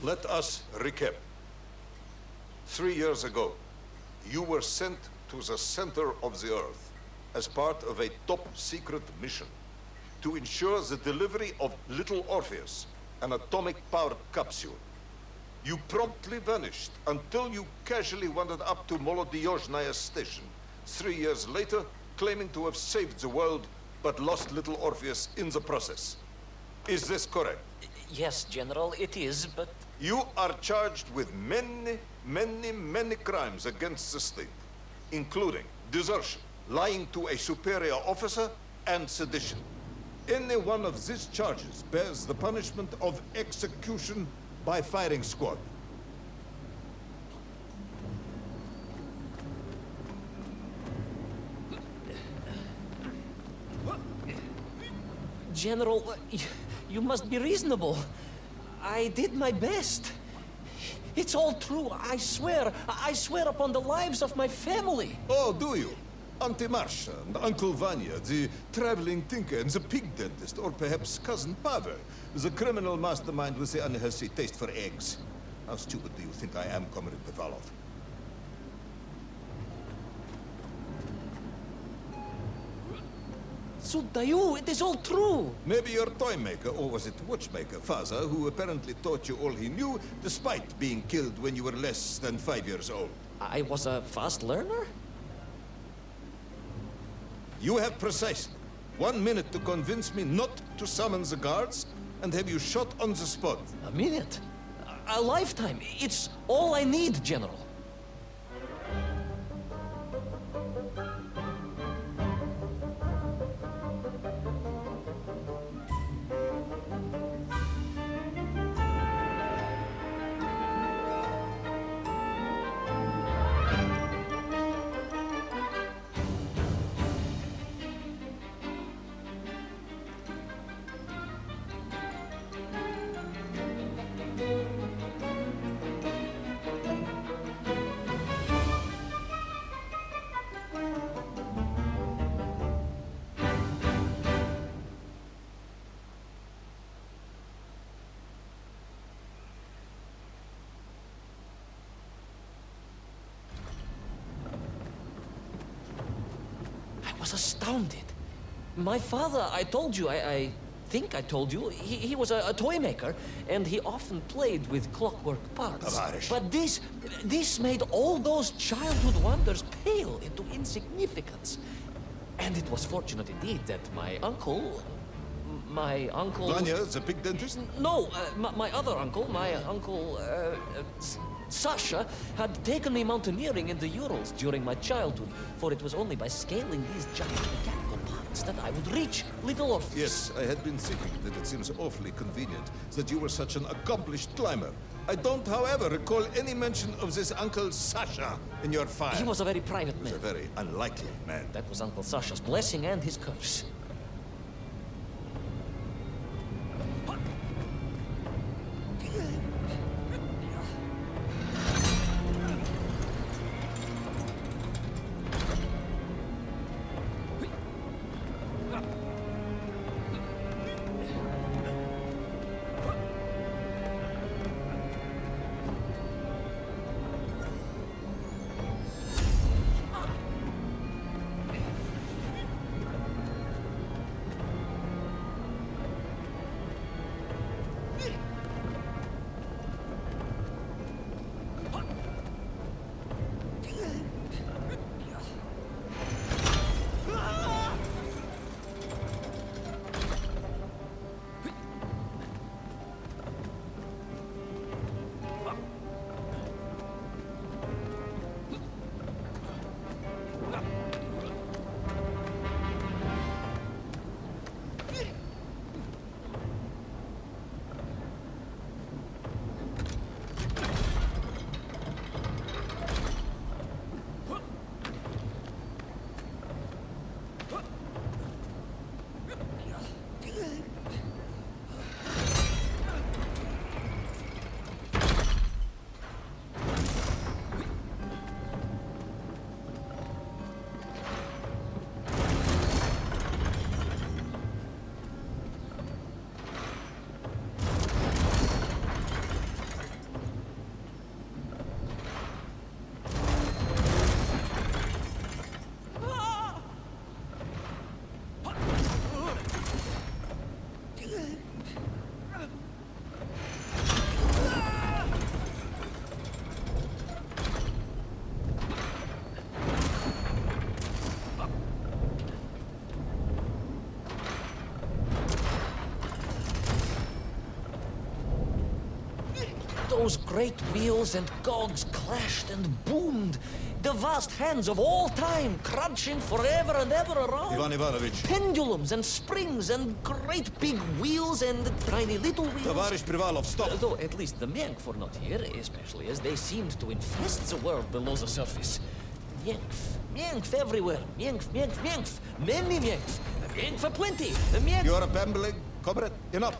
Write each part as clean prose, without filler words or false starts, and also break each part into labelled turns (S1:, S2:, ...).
S1: Let us recap. 3 years ago, you were sent to the center of the Earth as part of a top-secret mission to ensure the delivery of little Orpheus, an atomic-powered capsule. You promptly vanished until you casually wandered up to Molodiyozhnaya's station 3 years later, claiming to have saved the world, but lost little Orpheus in the process. Is this correct?
S2: Yes, General, it is, but...
S1: You are charged with many crimes against the state, including desertion, lying to a superior officer, and sedition. Any one of these charges bears the punishment of execution by firing squad.
S2: General, you must be reasonable. I did my best. It's all true, I swear. I swear upon the lives of my family.
S1: Oh, do you? Auntie Marsha and Uncle Vanya, the traveling tinker and the pig dentist, or perhaps Cousin Pavel, the criminal mastermind with the unhealthy taste for eggs. How stupid do you think I am, Comrade Bevalov?
S2: Sudayu, it is all true.
S1: Maybe your toy maker, or was it watchmaker, Father, who apparently taught you all he knew, despite being killed when you were less than 5 years old.
S2: I was a fast learner?
S1: You have precisely 1 minute to convince me not to summon the guards, and have you shot on the spot.
S2: A minute? A lifetime. It's all I need, General. I was astounded. My father, I told you, I think I told you, he was a toy maker, and he often played with clockwork parts.
S1: Tavarish.
S2: But this made all those childhood wonders pale into insignificance. And it was fortunate indeed that my uncle...
S1: Vanya, the pig dentist?
S2: No, my other uncle, Sasha, had taken me mountaineering in the Urals during my childhood, for it was only by scaling these giant mechanical parts that I would reach Little Orpheus.
S1: Yes, I had been thinking that it seems awfully convenient that you were such an accomplished climber. I don't, however, recall any mention of this Uncle Sasha in your file.
S2: He was a very private
S1: He was
S2: man.
S1: a very unlikely man.
S2: That was Uncle Sasha's blessing and his curse. Those great wheels and cogs clashed and boomed. The vast hands of all time crunching forever and ever around.
S1: Ivan Ivanovich.
S2: Pendulums and springs and great big wheels and tiny little wheels.
S1: Товарищ Privalov, stop!
S2: Though at least the Menkv were not here, especially as they seemed to infest the world below the surface. Menkv everywhere. Menkv. Many Menkv. Menkv aplenty. Menkv.
S1: You're babbling, comrade. Enough.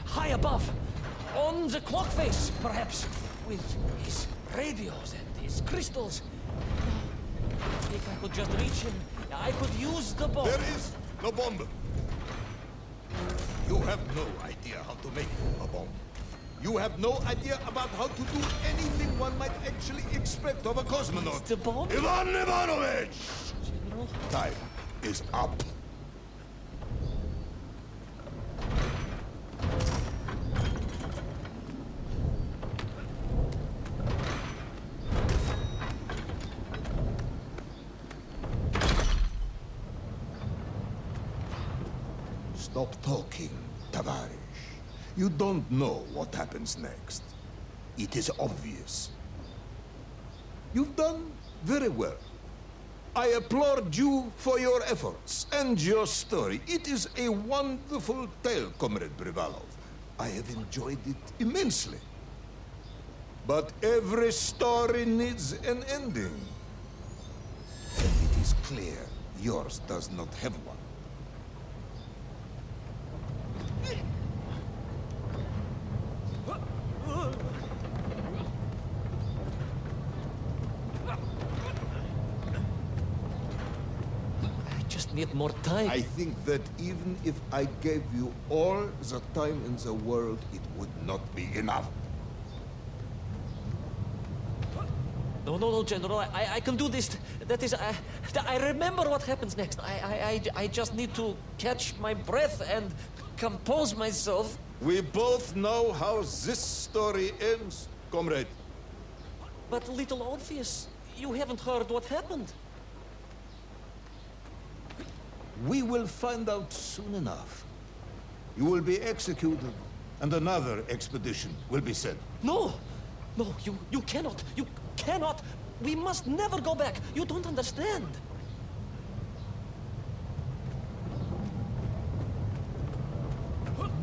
S2: High above, on the clock face, perhaps, with his radios and his crystals. If I could just reach him, I could use the bomb.
S1: There is no bomb. You have no idea how to make a bomb. You have no idea about how to do anything one might actually expect of a cosmonaut.
S2: It's the bomb?
S1: Ivan Ivanovich!
S2: General?
S1: Time is up. Stop talking, Tavarish. You don't know what happens next. It is obvious. You've done very well. I applaud you for your efforts and your story. It is a wonderful tale, Comrade Privalov. I have enjoyed it immensely. But every story needs an ending. And it is clear yours does not have one.
S2: Need more time.
S1: I think that even if I gave you all the time in the world, it would not be enough.
S2: No, General. I can do this. That is, I remember what happens next. I just need to catch my breath and compose myself.
S1: We both know how this story ends, comrade.
S2: But little Orpheus, you haven't heard what happened.
S1: We will find out soon enough. You will be executed, and another expedition will be sent.
S2: No, you cannot. You cannot. We must never go back. You don't understand.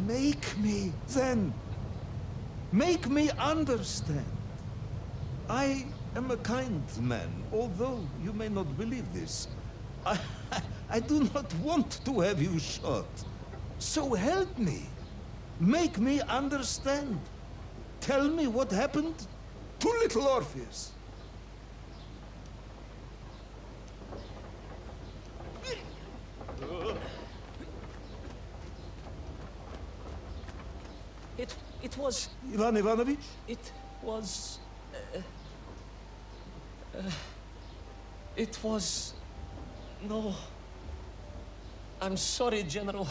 S1: Make me, then. Make me understand. I
S3: am a kind man, although you may not believe this. I do not want to have you shot. So help me. Make me understand. Tell me what happened to little Orpheus.
S2: It was...
S3: Ivan Ivanovich?
S2: It was... it was... No. I'm sorry, General.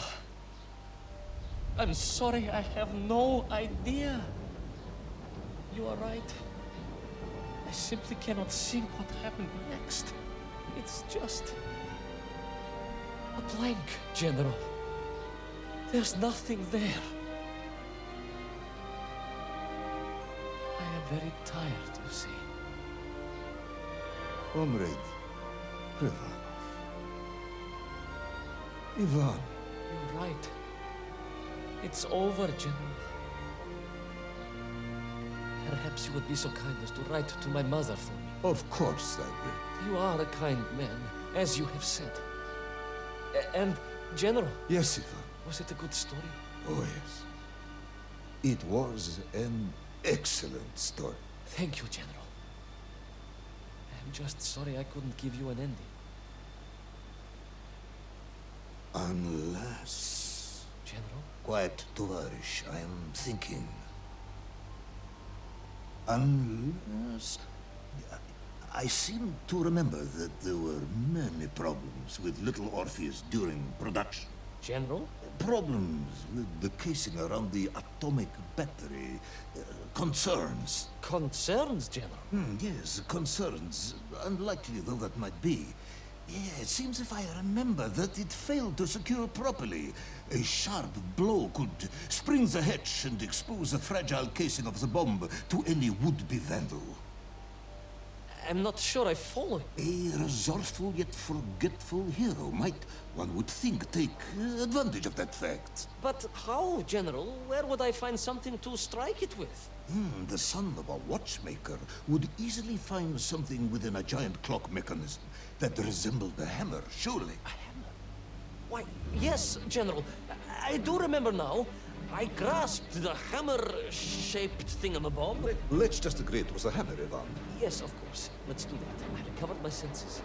S2: I'm sorry, I have no idea. You are right. I simply cannot think what happened next. It's just... a blank, General. There's nothing there. I am very tired, you see.
S3: Comrade Privanov. Ivan.
S2: You're right. It's over, General. Perhaps you would be so kind as to write to my mother for me.
S3: Of course I will.
S2: You are a kind man, as you have said. And, General...
S3: Yes, Ivan.
S2: Was it a good story?
S3: Oh, yes. It was an excellent story.
S2: Thank you, General. I'm just sorry I couldn't give you an ending.
S3: Unless...
S2: General?
S3: Quiet, Tovarish. I am thinking. Unless... I seem to remember that there were many problems with little Orpheus during production.
S2: General?
S3: Problems with the casing around the atomic battery. Concerns.
S2: Concerns, General?
S3: Yes, concerns. Unlikely though that might be. Yeah, it seems if I remember that it failed to secure properly. A sharp blow could spring the hatch and expose the fragile casing of the bomb to any would-be vandal.
S2: I'm not sure I follow.
S3: A resourceful yet forgetful hero might, one would think, take advantage of that fact.
S2: But how, General? Where would I find something to strike it with?
S3: The son of a watchmaker would easily find something within a giant clock mechanism that resembled a hammer, surely.
S2: A hammer? Why, yes, General. I do remember now. I grasped the hammer-shaped thingamabob.
S1: Let's just agree it was a hammer, Ivan.
S2: Yes, of course. Let's do that. I recovered my senses,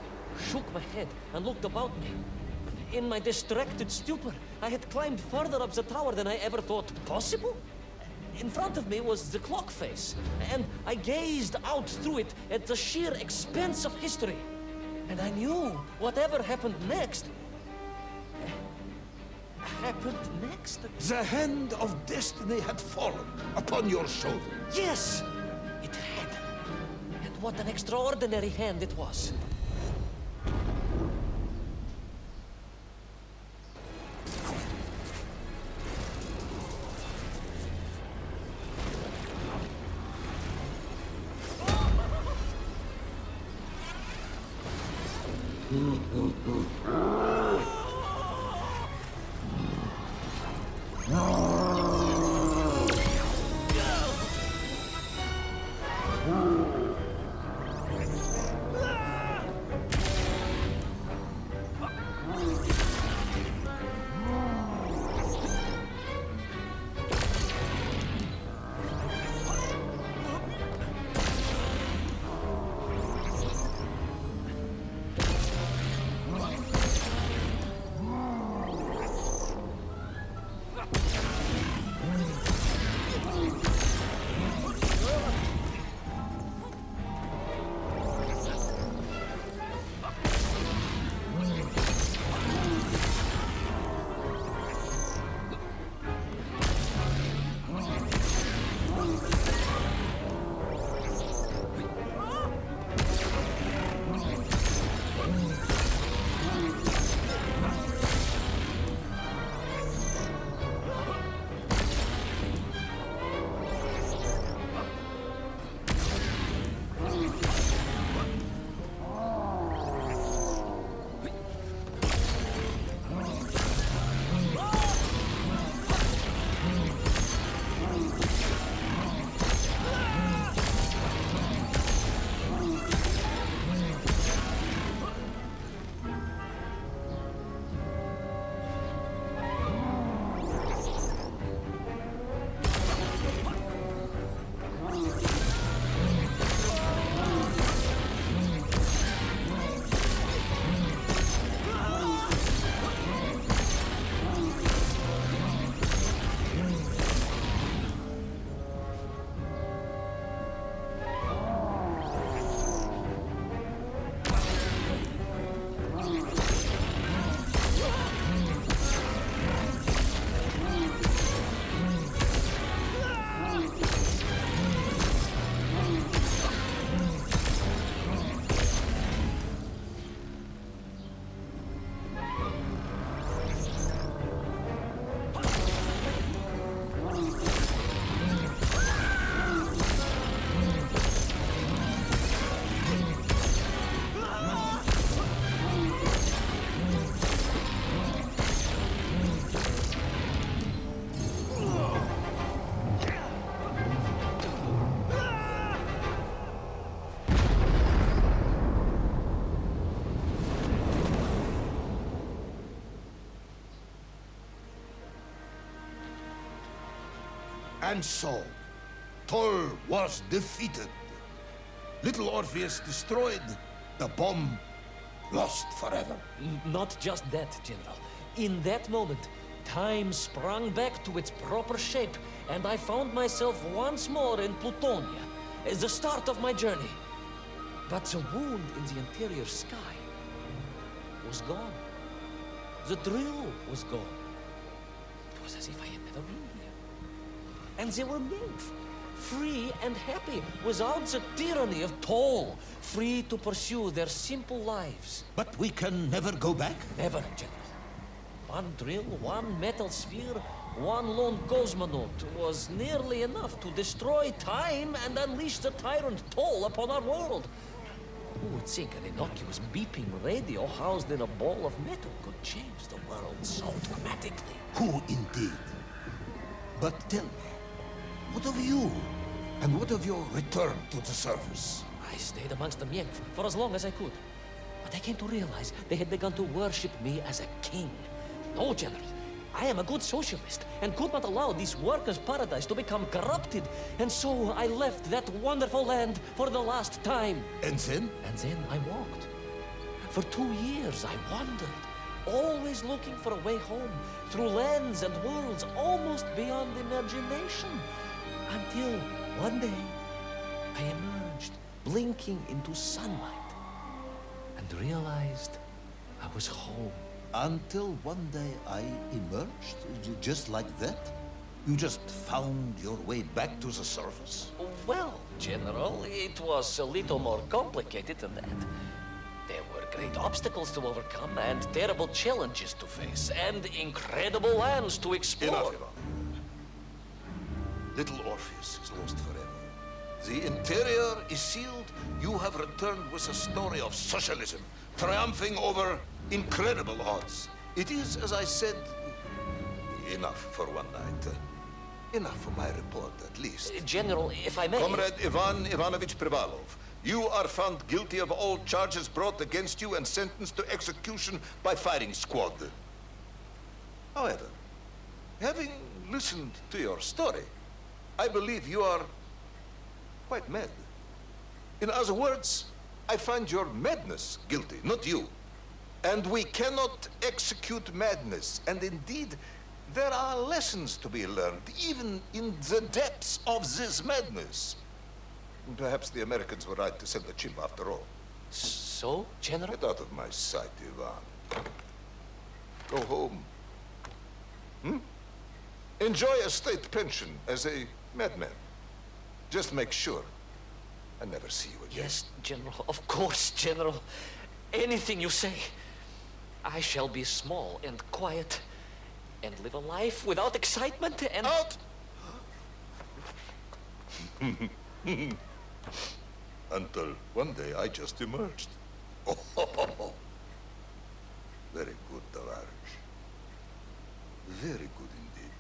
S2: shook my head, and looked about me. In my distracted stupor, I had climbed further up the tower than I ever thought possible. In front of me was the clock face, and I gazed out through it at the sheer expanse of history. And I knew whatever happened next... happened next?
S3: The hand of destiny had fallen upon your shoulder.
S2: Yes! It had. And what an extraordinary hand it was.
S3: And so, Toll was defeated. Little Orpheus destroyed, the bomb lost forever.
S2: Not just that, General. In that moment, time sprung back to its proper shape, and I found myself once more in Plutonia, as the start of my journey. But the wound in the interior sky was gone. The drill was gone. It was as if I had never been here. And they were Menkv, free and happy, without the tyranny of Toll, free to pursue their simple lives.
S3: But we can never go back?
S2: Never, General. One drill, one metal sphere, one lone cosmonaut was nearly enough to destroy time and unleash the tyrant Toll upon our world. Who would think an innocuous beeping radio housed in a ball of metal could change the world so dramatically?
S3: Who indeed? But tell me, what of you? And what of your return to the surface?
S2: I stayed amongst the Menkv for as long as I could. But I came to realize they had begun to worship me as a king. No, General. I am a good socialist and could not allow this workers' paradise to become corrupted. And so I left that wonderful land for the last time.
S3: And then?
S2: And then I walked. For 2 years I wandered, always looking for a way home, through lands and worlds almost beyond imagination. Until one day I emerged, blinking into sunlight, and realized I was home.
S3: Until one day I emerged, just like that? You just found your way back to the surface?
S2: Well, General, it was a little more complicated than that. There were great obstacles to overcome, and terrible challenges to face, and incredible lands to explore.
S1: Enough, Ivan. Little Orpheus is lost forever. The interior is sealed. You have returned with a story of socialism, triumphing over incredible odds. It is, as I said, enough for one night. Enough for my report, at least.
S2: General, if I may...
S1: Comrade Ivan Ivanovich Privalov, you are found guilty of all charges brought against you and sentenced to execution by firing squad. However, having listened to your story, I believe you are quite mad. In other words, I find your madness guilty, not you. And we cannot execute madness. And indeed, there are lessons to be learned, even in the depths of this madness. Perhaps the Americans were right to send the chimp after all.
S2: So, General?
S1: Get out of my sight, Ivan. Go home. Enjoy a state pension as a madman. Just make sure I never see you again.
S2: Yes, General. Of course, General. Anything you say. I shall be small and quiet and live a life without excitement and...
S1: Out! Until one day I just emerged. Very good, Tavares. Very good indeed.